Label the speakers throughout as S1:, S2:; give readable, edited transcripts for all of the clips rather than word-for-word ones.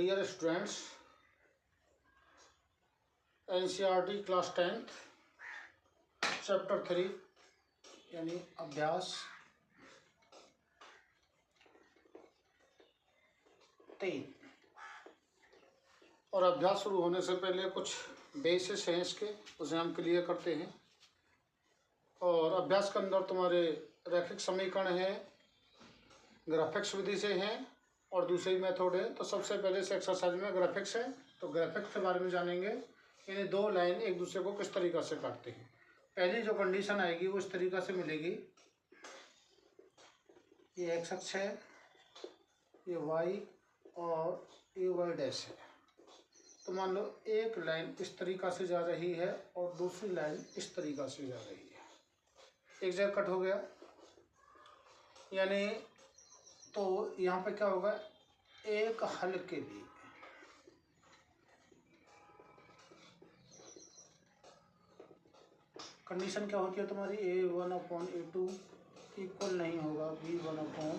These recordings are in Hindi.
S1: Dear students, NCERT class 10th chapter 3 यानी अभ्यास 3। और अभ्यास शुरू होने से पहले कुछ बेसिस हैं इसके, उसे हम क्लियर करते हैं। और अभ्यास के अंदर तुम्हारे रैखिक समीकरण हैं, ग्राफिक्स विधि से हैं और दूसरी मेथड है। तो सबसे पहले से एक्सरसाइज में ग्राफिक्स है, तो ग्राफिक्स के बारे में जानेंगे। यानी दो लाइन एक दूसरे को किस तरीक़ा से काटते हैं। पहली जो कंडीशन आएगी वो इस तरीक़ा से मिलेगी, ये एक्स अक्ष है, ये वाई और ये वाई डैश है। तो मान लो एक लाइन इस तरीक़ा से जा रही है और दूसरी लाइन इस तरीक़ा से जा रही है, एक जगह कट हो गया। यानी तो यहाँ पे क्या होगा, एक हल के लिए कंडीशन क्या होती है तुम्हारी, A1/A2 इक्वल नहीं होगा B1/A2।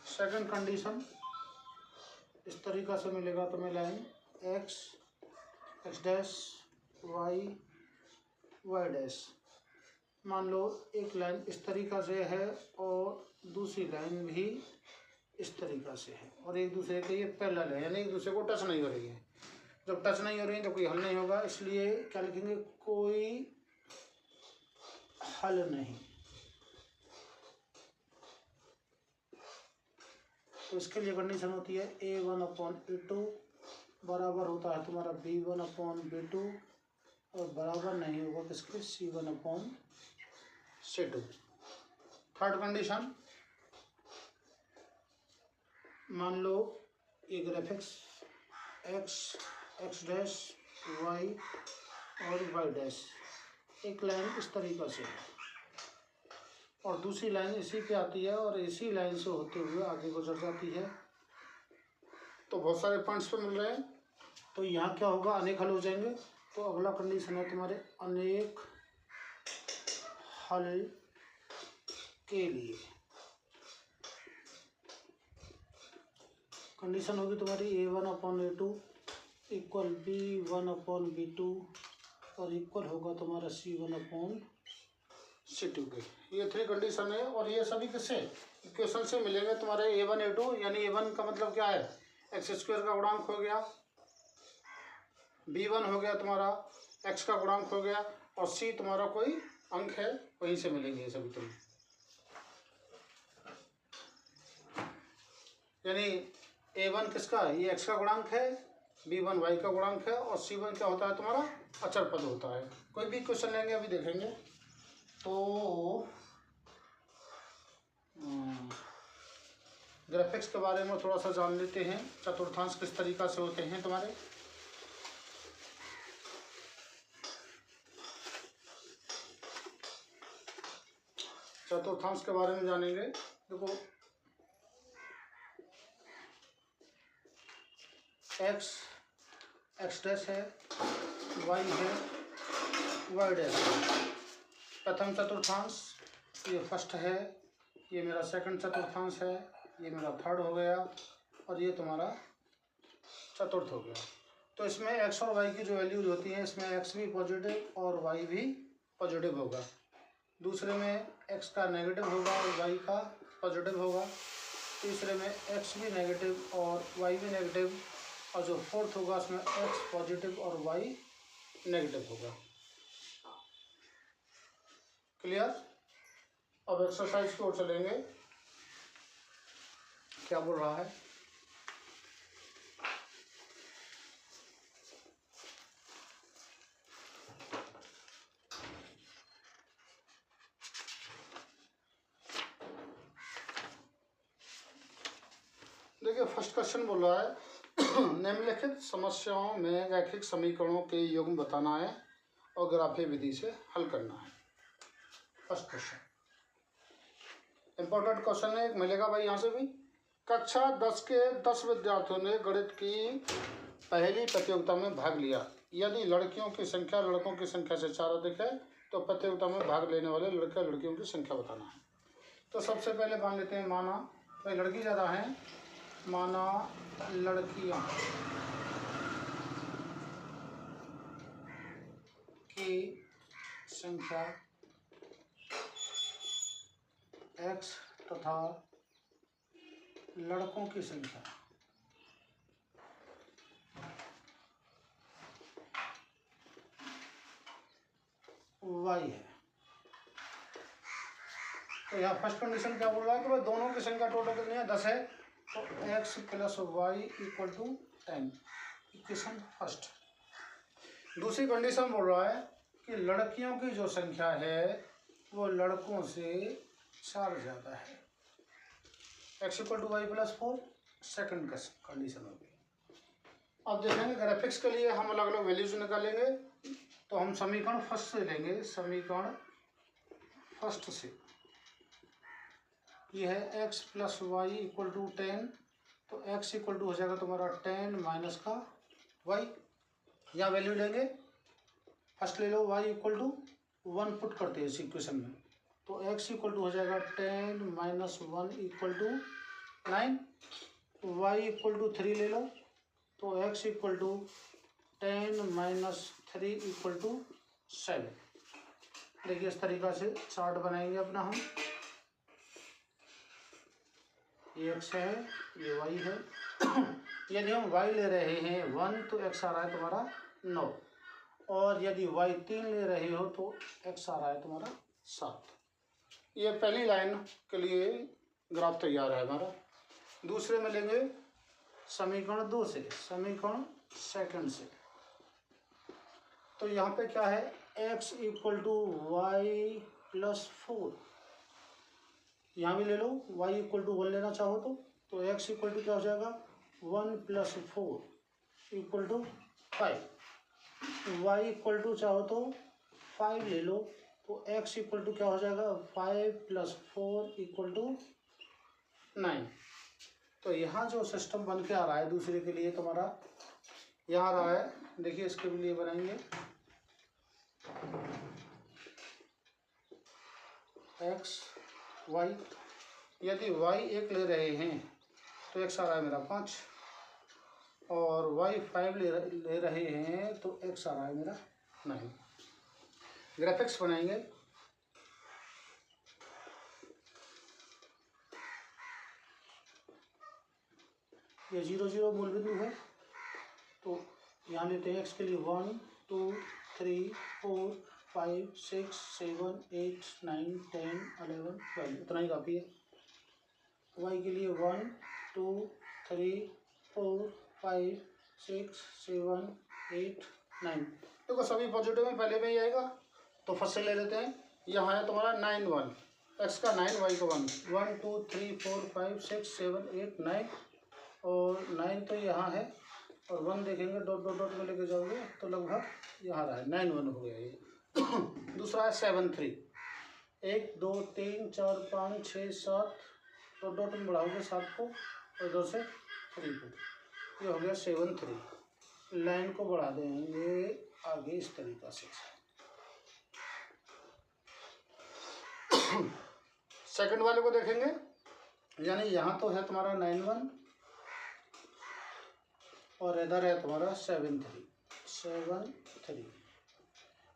S1: सेकंड कंडीशन इस तरीक़ा से मिलेगा तुम्हें line x dash y dash. मान लो एक लाइन इस तरीक़ा से है और दूसरी लाइन भी इस तरीक़ा से है और एक दूसरे के ये पैरेलल है, यानी एक दूसरे को टच नहीं हो रही है। जब टच नहीं हो रही है तो कोई हल नहीं होगा, इसलिए क्या लिखेंगे, कोई हल नहीं। तो इसके लिए कंडीशन होती है A1/A2 बराबर होता है तुम्हारा B1/B2 और बराबर नहीं होगा किसके, C1/C2। थर्ड कंडीशन, मान लो ये ग्राफिक्स एक्स डैश वाई और वाई डैश, एक लाइन इस तरीक़ा से है और दूसरी लाइन इसी पे आती है और इसी लाइन से होते हुए आगे गुजर जाती है। तो बहुत सारे पॉइंट्स पे मिल रहे हैं, तो यहाँ क्या होगा, अनेक हल हो जाएंगे। तो अगला कंडीशन है तुम्हारे अनेक हल के लिए। कंडीशन होगी तुम्हारी A1/A2 इक्वल B1/B2 और इक्वल होगा तुम्हारा C1/C2 के। ये थ्री कंडीशन है और ये सभी किससे, इक्वेशन से मिलेंगे तुम्हारे A1/A2। यानी A1 का मतलब क्या है, x² का गुणांक हो गया, B1 हो गया तुम्हारा x का गुणांक हो गया और C तुम्हारा कोई अंक है, वहीं से मिलेंगे ये सभी तुम्हें। यानी A1 किसका है, ये x का गुणांक है, B1 y का गुणांक है और C1 क्या होता है तुम्हारा, अचर पद होता है। कोई भी क्वेश्चन लेंगे अभी देखेंगे। तो ग्राफिक्स के बारे में थोड़ा सा जान लेते हैं, चतुर्थांश किस तरीक़ा से होते हैं तुम्हारे। चतुर्थांश के बारे में जानेंगे। देखो एक्स डैश है, वाई है, वाई डैश है। प्रथम चतुर्थांश ये फर्स्ट है, ये मेरा सेकंड चतुर्थांश है, ये मेरा थर्ड हो गया और ये तुम्हारा चतुर्थ हो गया। तो इसमें एक्स और वाई की जो वैल्यूज होती हैं, इसमें एक्स भी पॉजिटिव और वाई भी पॉजिटिव होगा। दूसरे में एक्स का नेगेटिव होगा और वाई का पॉजिटिव होगा। तीसरे में एक्स भी नेगेटिव और वाई भी नेगेटिव और जो फोर्थ होगा उसमें एक्स पॉजिटिव और वाई नेगेटिव होगा। क्लियर। अब एक्सरसाइज की ओर चलेंगे, क्या बोल रहा है। देखिए फर्स्ट क्वेश्चन बोल रहा है निम्नलिखित समस्याओं में रैखिक समीकरणों के युग्म बताना है और ग्राफीय विधि से हल करना है। फर्स्ट क्वेश्चन इंपॉर्टेंट क्वेश्चन है, एक मिलेगा भाई यहाँ से भी। कक्षा 10 के 10 विद्यार्थियों ने गणित की पहली प्रतियोगिता में भाग लिया। यदि लड़कियों की संख्या लड़कों की संख्या से 4 अधिक है तो प्रतियोगिता में भाग लेने वाले लड़के लड़कियों की संख्या बताना है। तो सबसे पहले मान लेते हैं, माना भाई लड़की ज़्यादा हैं, माना लड़कियों की संख्या x तथा लड़कों की संख्या y है। तो यहाँ फर्स्ट कंडीशन क्या बोल रहा है कि भाई दोनों की संख्या टोटल कितनी है, 10 है, तो x plus y equal to 10, equation first. दूसरी कंडीशन बोल रहा है कि लड़कियों की जो संख्या है वो लड़कों से 4 ज़्यादा है, x equal to y plus 4, second condition होगी। अब देखेंगे ग्राफिक्स के लिए हम अलग अलग वैल्यूज निकालेंगे, तो हम समीकरण फर्स्ट से लेंगे, समीकरण फर्स्ट से ये है x plus y equal to 10, तो x इक्वल टू हो जाएगा तुम्हारा 10 माइनस का y, यहाँ वैल्यू लेंगे, फर्स्ट ले लो y इक्वल टू 1 पुट करते हैं इस इक्वेशन में, तो x इक्वल टू हो जाएगा 10 minus 1 equal to 9, y equal to 3 ले लो, तो x equal to 10 minus 3 equal to 7। देखिए इस तरीक़ा से चार्ट बनाएंगे अपना हम, ये x है, ये y है। यदि हम y ले रहे हैं 1 तो x आ रहा है तुम्हारा 9, और यदि y 3 ले रहे हो तो x आ रहा है तुम्हारा 7। ये पहली लाइन के लिए ग्राफ तैयार है हमारा। दूसरे में लेंगे समीकरण 2 से, समीकरण सेकंड से, तो यहाँ पे क्या है, x equal to y plus 4, यहाँ भी ले लो, y इक्वल टू 1 लेना चाहो तो x इक्वल टू क्या हो जाएगा 1 plus 4 equal to 5, y equal to चाहो तो 5 ले लो, तो x इक्वल टू क्या हो जाएगा 5 प्लस 4 इक्वल टू 9। तो यहाँ जो सिस्टम बन के आ रहा है दूसरे के लिए तुम्हारा यहाँ आ रहा है, देखिए इसके लिए बनाएंगे x y, यदि y 1 ले रहे हैं तो x आ रहा है मेरा 5, और y 5 ले रहे हैं तो x आ रहा है मेरा 9। ग्राफिक्स बनाएंगे, ये 0 0 मूल बिंदु है, तो यहाँ लेते हैं x के लिए 1 2 3 4 5 6 7 8 9 10 11 12, इतना ही काफ़ी है। y के लिए 1 2 3 4 5 6 7 8 9, देखो सभी पॉजिटिव में पहले में ही आएगा, तो फर्स्ट से ले लेते हैं। यहाँ है तुम्हारा 9 1, x का 9 y का 1 1 2 3 4 5 6 7 8 9, और 9 तो यहाँ है, और 1 देखेंगे डॉट डॉट डॉट में लेके जाओगे तो लगभग यहाँ रहा है, 9 1 हो गया ये। दूसरा है 7 3, 1 2 3 4 5 6 7, डॉट डॉट में बढ़ाओगे 7 को, और 2 से 3 को, ये हो गया 7 3। लाइन को बढ़ा देंगे आगे इस तरीक़ा से। सेकंड वाले को देखेंगे, यानी यहाँ तो है तुम्हारा 9 1, और इधर है तुम्हारा 7 3,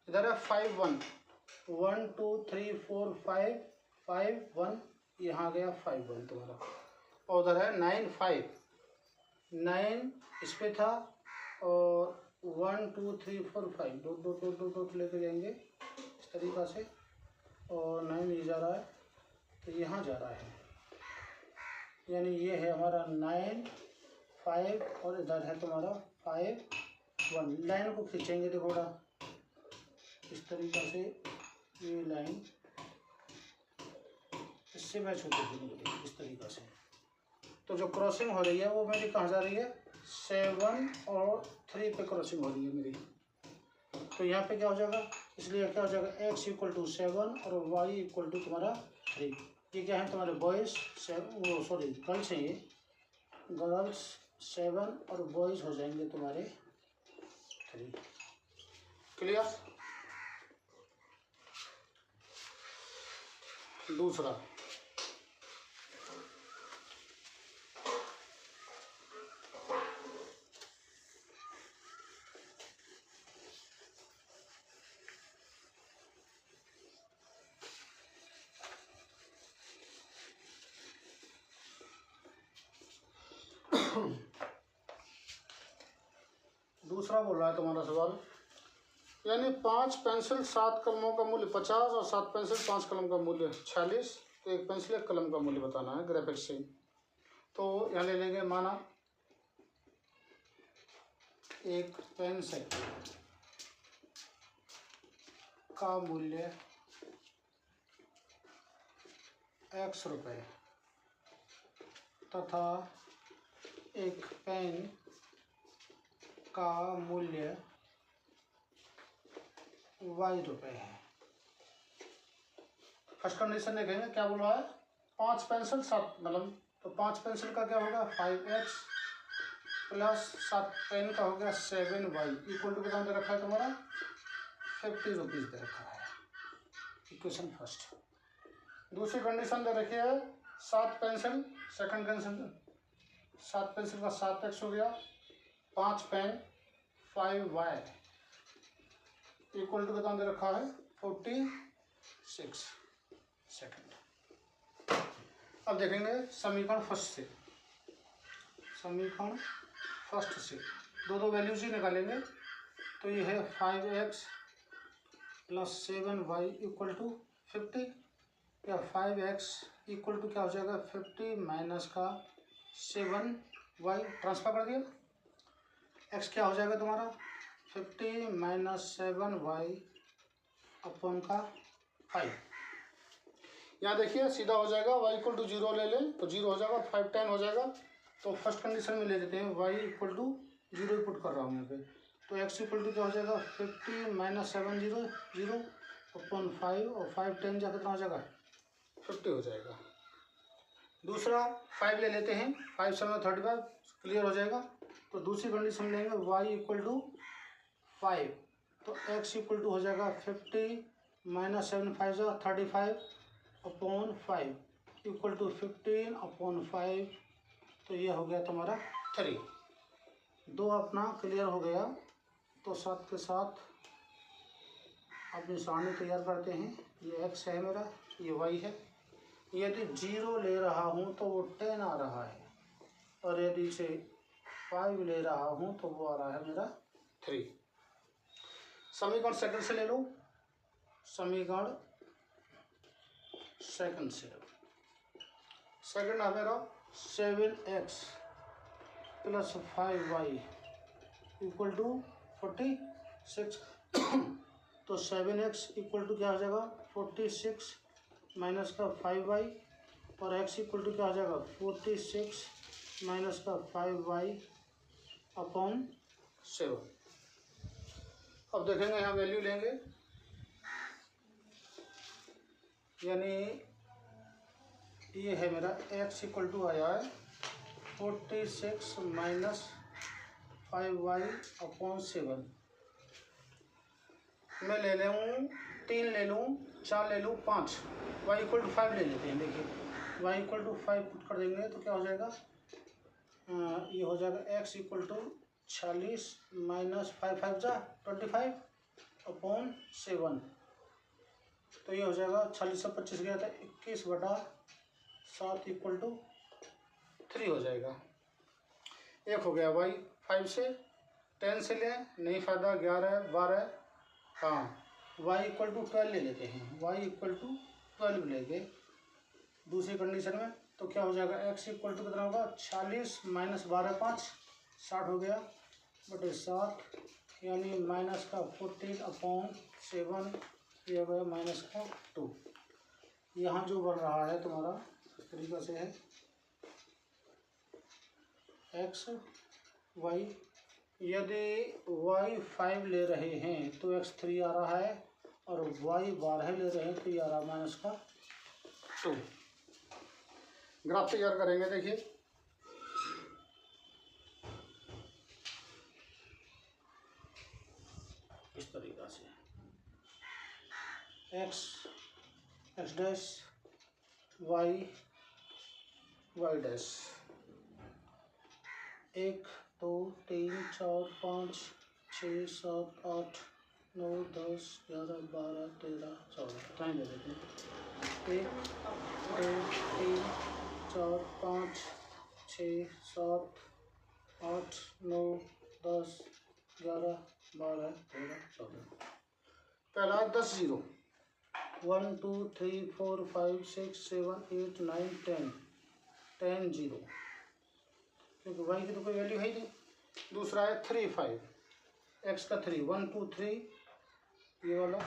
S1: इधर है 5 1 1 2 3 4 5 5 1, यहाँ आ गया 5 1 तुम्हारा, और उधर है 9 5 9 इस पे था, और 1 2 3 4 5 दो दो दो दो दो लेके जाएंगे इस तरीक़ा से, और 9 ये जा रहा है तो यहाँ जा रहा है, यानी ये है हमारा 9 5, और इधर है तुम्हारा 5 1। लाइन को खींचेंगे थोड़ा इस तरीक़ा से, ये लाइन इससे मैच होती है इस तरीक़ा से, तो जो क्रॉसिंग हो रही है वो मेरी कहाँ जा रही है 7 और 3 पे क्रॉसिंग हो रही है मेरी, तो यहाँ पे क्या हो जाएगा, इसलिए क्या हो जाएगा x इक्वल टू 7 और y इक्वल टू तुम्हारा 3। ये क्या है तुम्हारे बॉयज़, वो सॉरी गर्ल्स हैं, ये गर्ल्स 7 और बॉयज़ हो जाएंगे तुम्हारे 3। क्लियर। दूसरा दूसरा बोल रहा है तुम्हारा सवाल, यानी 5 पेंसिल 7 कलमों का मूल्य 50 और 7 पेंसिल 5 कलम का मूल्य 46, तो एक पेंसिल 1 कलम का मूल्य बताना है ग्राफिक से। तो यहाँ ले लेंगे, माना एक पेंसिल का मूल्य x रुपये तथा एक पेन का मूल्य y रुपये है। फर्स्ट कंडीशन देखेंगे क्या बोल रहा है, 5 पेंसिल 7 कलम, तो 5 पेंसिल का क्या होगा 5x प्लस 7 पेन का हो गया 7y इक्वल टू कितना दे रखा है तुम्हारा 50 रुपीज़ दे रखा है। Equation first. दूसरी कंडीशन दे रखी है 7 पेंसिल, सेकंड कंडीशन 7 पेंसिल का 7x हो गया, 5 पेन 5y इक्वल टू कितना दे रखा है 46 सेकंड। अब देखेंगे समीकरण फर्स्ट से, समीकरण फर्स्ट से दो वैल्यूज ही निकालेंगे। तो ये है 5x plus 7y equal to 50, या 5x इक्वल टू क्या हो जाएगा 50 माइनस का 7y, ट्रांसफर कर दिया, x क्या हो जाएगा तुम्हारा 50 माइनस 7y अपॉन का 5। यहाँ देखिए सीधा हो जाएगा, y इक्वल टू 0 ले लें तो 0 हो जाएगा, 5 10 हो जाएगा। तो फर्स्ट कंडीशन में ले लेते हैं, y इक्वल टू 0 पुट कर रहा हूँ यहाँ पे, तो x इक्वल टू क्या हो जाएगा 50 माइनस 7 0 अपॉन 5, और 5 10 जा कितना हो जाएगा 50 हो जाएगा। दूसरा 5 ले लेते हैं, 5 7 35 क्लियर हो जाएगा। तो दूसरी कंडीशन लेंगे y इक्वल टू 5, तो x इक्वल टू हो जाएगा 50 minus 7 5 35 upon 5 equal to 15 upon 5, तो ये हो गया तुम्हारा 3। दो अपना क्लियर हो गया। तो साथ के साथ अपनी सारणी तैयार करते हैं। ये x है मेरा, ये y है। यदि 0 ले रहा हूँ तो वो 10 आ रहा है, और यदि से 5 ले रहा हूँ तो वो आ रहा है मेरा 3। समीकरण सेकंड से ले लो, समीकरण सेकंड से सेकंड है मेरा 7x plus 5y equal to 46। तो 7x इक्वल टू क्या हो जाएगा 46 माइनस का 5y, और x इक्वल टू क्या हो जाएगा 46 माइनस का 5y अपॉन 7। अब देखेंगे यहाँ वैल्यू लेंगे, यानी ये है मेरा x इक्वल टू आया है 46 माइनस 5y अपॉन 7। मैं ले लूँ 3 ले लूँ 4 ले लूँ 5, y इक्वल टू 5 ले लेते हैं। देखिए y इक्वल टू 5 पुट कर देंगे तो क्या हो जाएगा, ये हो जाएगा x इक्वल टू 46 माइनस 5 5 जा 25 अपॉन 7। तो ये हो जाएगा 46 से 25 गया था 21/7 इक्वल टू 3 हो जाएगा। एक हो गया y 5 से 10 से लें नहीं फ़ायदा, 11 12, हाँ y इक्वल टू 12 ले लेते हैं, y इक्वल टू 12 लेंगे दूसरी कंडीशन में। तो क्या हो जाएगा x इक्वल टू कितना होगा 46 माइनस 12 5 60 हो गया बटे 7, यानी माइनस का 14 अपॉन 7, ये हो गया माइनस का 2। यहाँ जो बन रहा है तुम्हारा इस तरीक़े से है x y, यदि y 5 ले रहे हैं तो x 3 आ रहा है, और y 12 ले रहे हैं तो ये आ रहा है माइनस का 2। ग्राफ तैयार करेंगे, देखिए इस तरीक़ा से x dash y dash 1 2 3 4 5 6 7 8 9 10 11 12 13 14 time दे देते हैं। 1 2 3 4 5 6 7 8 9 10 11, 12, 13, 14। पहला 10 जीरो, 1 2 3 4 5 6 7 8 9 10, 10 जीरो, क्योंकि वाई की तो कोई वैल्यू है ही नहीं। दूसरा है 3 5, एक्स का 3, 1 2 3, ये वाला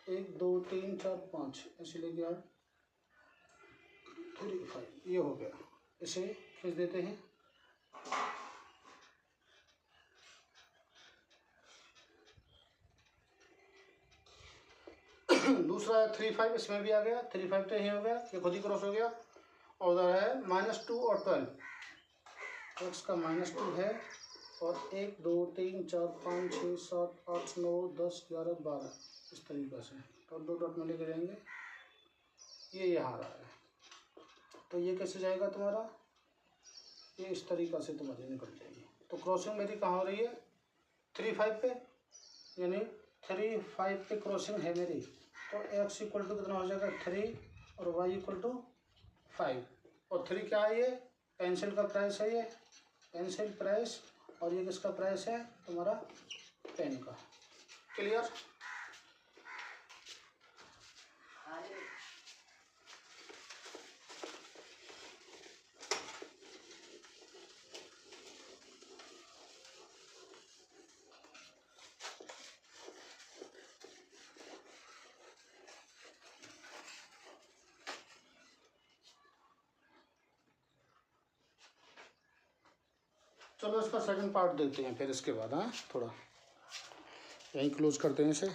S1: 1 2 3 4 5, ऐसे लेके आओ 3 5, ये हो गया। इसे खींच देते हैं। दूसरा है 3 5, इसमें भी आ गया 3 5, तो यही हो गया, ये खुद ही क्रॉस हो गया। और उधर है -2 और 12, एक्स का -2 है और 1 2 3 4 5 6 7 8 9 10 11 12, इस तरीके से और 2 डॉट में लेके जाएंगे। ये यहाँ रहा है, तो ये कैसे जाएगा तुम्हारा, ये इस तरीक़ा से तुम्हारी निकल जाएगी। तो क्रॉसिंग मेरी कहाँ हो रही है, 3 5 पे, यानी 3 5 पे क्रॉसिंग है मेरी। तो एक्स इक्वल टू कितना हो जाएगा 3 और वाई इक्वल टू 5, और 3 क्या है, ये पेंसिल का प्राइस है, ये पेंसिल प्राइस, और ये किसका प्राइस है तुम्हारा पेन का। क्लियर। चलो इसका सेकंड पार्ट देखते हैं फिर इसके बाद। हाँ, थोड़ा यहीं क्लोज करते हैं इसे।